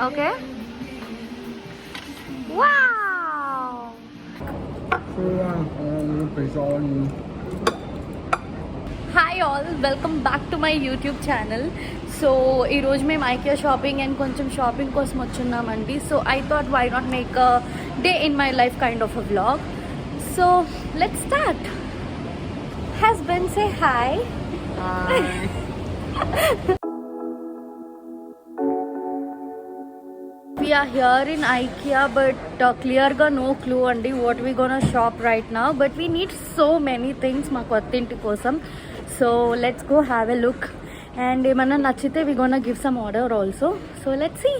Okay. Wow. Hi all, welcome back to my YouTube channel. So ee roju మేము IKEA shopping and కొంచెం shopping కోసం వచ్చున్నామండి. So I thought why not make a day in my life kind of a vlog. So let's start. Husband, say hi. Hi. We are here in IKEA, but clear ga no clue andi what we gonna shop right now. But we need so many things ma kottinti kosam. So let's go have a look. And emanna nachite we gonna give some order also. So let's see.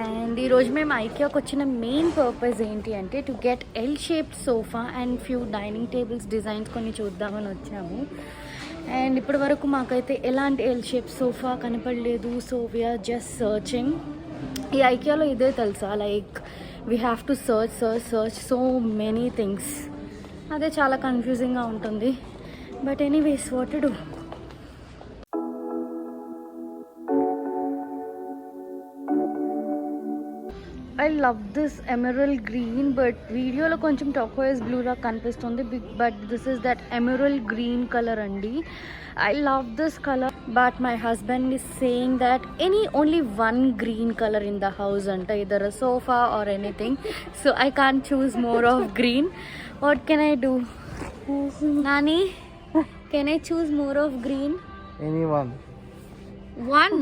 And ee roju మేము IKEAకి వచ్చిన main purpose ఏంటి అంటే to get L shaped sofa and few dining tables designs కొన్ని చూద్దామని వచ్చాము. And ఇప్పటి వరకు మాకైతే ఎలాంటి ఎల్ షేప్ సోఫా కనపడలేదు. So we are just searching. ఈ ఐకియాలో ఇదే తెలుసా, like we have to search so many things. అదే చాలా కన్ఫ్యూజింగ్గా ఉంటుంది. But anyways what to do. I love this emerald green, but video lo koncham turquoise blue la kanipistundi, but this is that emerald green color andi. I love this color, but my husband is saying that only one green color in the house anta, either a sofa or anything, so I can't choose more of green. What can I do? Nani, can I choose more of green? Anyone. One?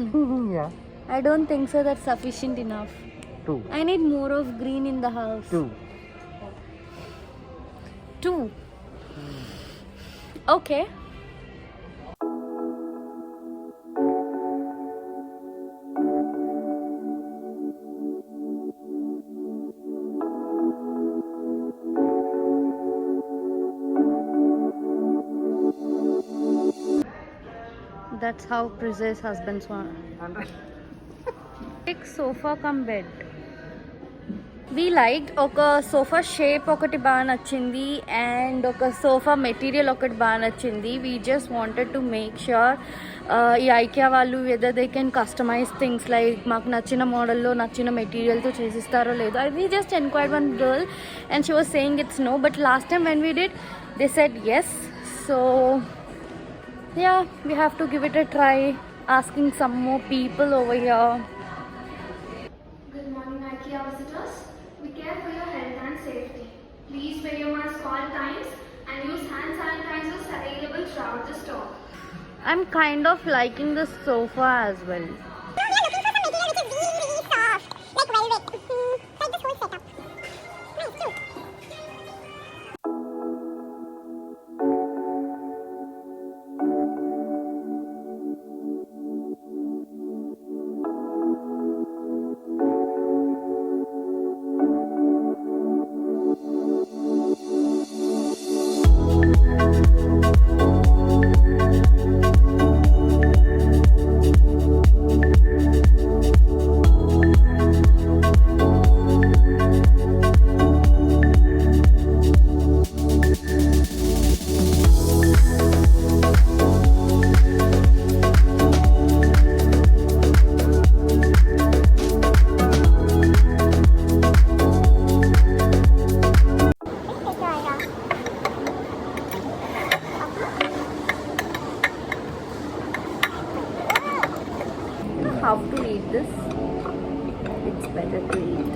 Yeah. I don't think so that's sufficient enough. 2. I need more of green in the house. 2. Okay. That's how precise husbands want. Take sofa come bed. We liked ఒక sofa shape ఒకటి బాగా నచ్చింది and ఒక sofa material ఒకటి బాగా నచ్చింది. We just wanted to make sure ఈ IKEA వాళ్ళు whether they can customise things like మాకు నచ్చిన మోడల్లో నచ్చిన మెటీరియల్తో చేసిస్తారో లేదో. We just enquired one girl and she was saying it's no, but last time when we did they said yes. So yeah, we have to give it a try, asking some more people over here. Good morning, IKEA visitors. We care for your health and safety. Please wear your mask all times and use hand sanitizers available throughout the store. I'm kind of liking the sofa as well. How to eat this? It's better to eat.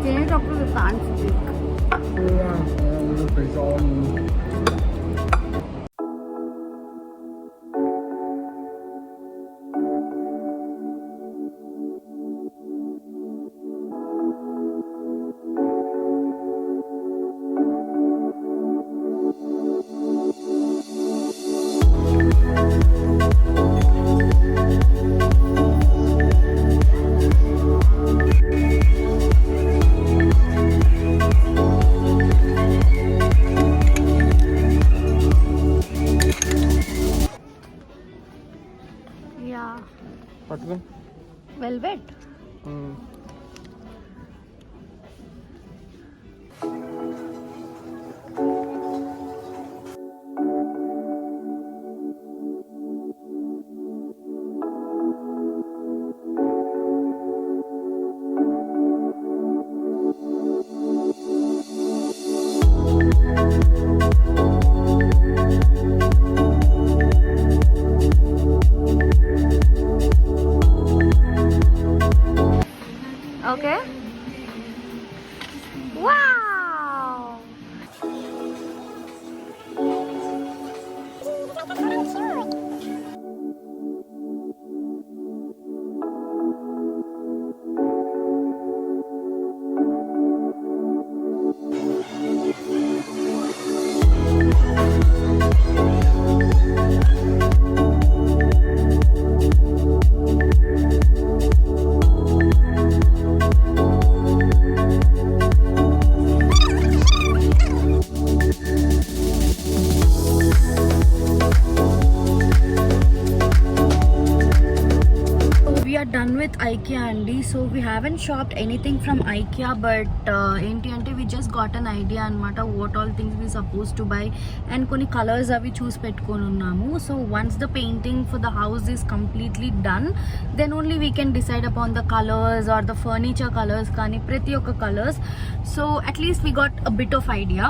తినేటప్పుడు we can't speak. పట్టుకో. Velvet. IKEA andi. So we haven't shopped anything from IKEA, but enti ante we just got an idea anamata what all things we supposed to buy and koni colors avi choose petkoni unnamu. So once the painting for the house is completely done, then only we can decide upon the colors or the furniture colors kani prati oka colors. So at least we got a bit of idea.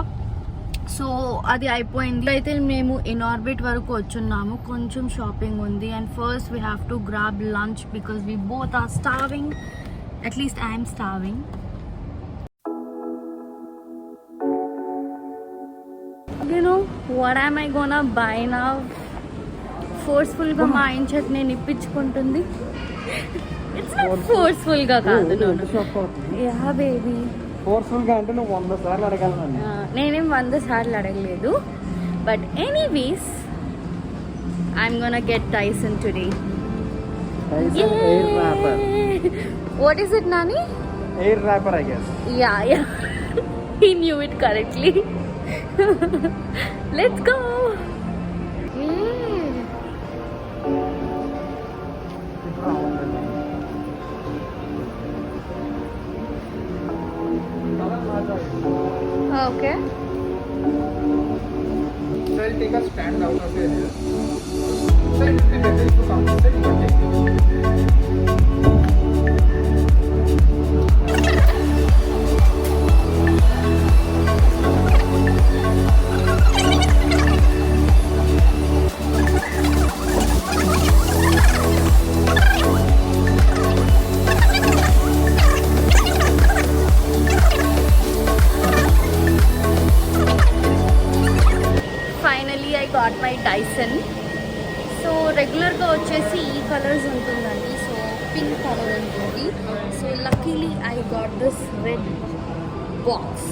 So అది అయిపోయింది. అయితే మేము Inorbit వరకు వచ్చున్నాము, కొంచెం shopping ఉంది. And first we have to grab lunch because we both are starving. At least I'm starving. You know what am I gonna buy now? ఫోర్స్ఫుల్గా మా ఆయన చేత నేను ఇప్పించుకుంటుంది. ఇట్స్ నాట్ ఫోర్స్ఫుల్గా కాదు. యా బేబీ, ఫోర్స్ఫుల్గా అంటే నువ్వు 100 సార్లు అడగాలని. నేనేం 100 సార్లు అడగలేదు. But anyways I'm gonna get Dyson today. Dyson air wrapper. What is it Nani? Air wrapper I guess. Yeah he knew it correctly. Let's go. Okay. So I'll take a stand out of your hair. So it will be better if you come this side, you can take it. Got my Dyson. So రెగ్యులర్గా వచ్చేసి ఈ colours ఉంటుందండి. So pink colour ఉంటుంది. So luckily I got this red box.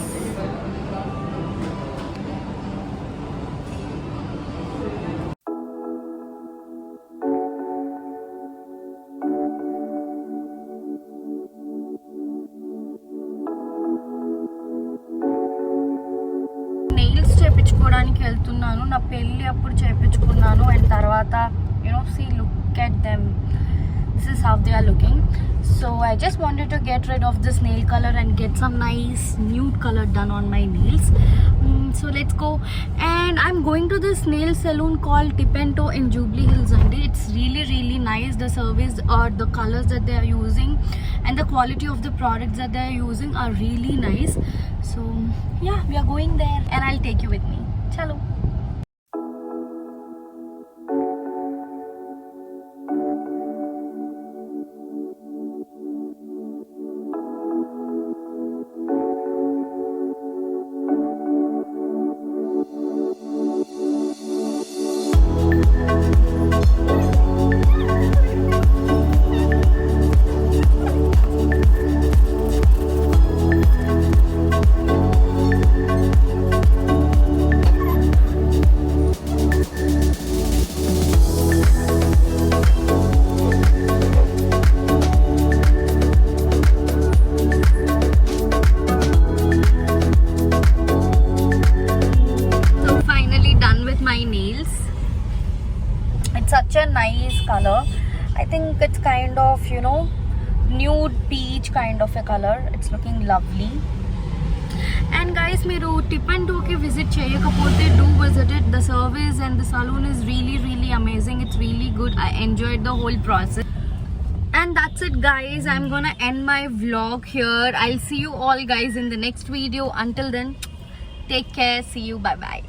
చేయించుకోవడానికి వెళ్తున్నాను. నా పెళ్ళి అప్పుడు చేయించుకున్నాను. అండ్ తర్వాత see look at them, this is how they are looking. So I just wanted to get rid of this nail color and get some nice nude color done on my nails. So let's go. And I'm going to this nail salon called Tipento in Jubilee Hills and it's really nice. The service or the colors that they are using and the quality of the products that they are using are really nice. So yeah, we are going there and I'll take you with me. Chalo. Such a nice color. I think it's kind of nude peach kind of a color. It's looking lovely. And guys, మీరు Tipento కి visit చేయకపోతే do visit it. The service and the salon is really amazing. It's really good. I enjoyed the whole process. And that's it guys, I'm gonna end my vlog here. I'll see you all guys in the next video. Until then, take care. See you. Bye bye.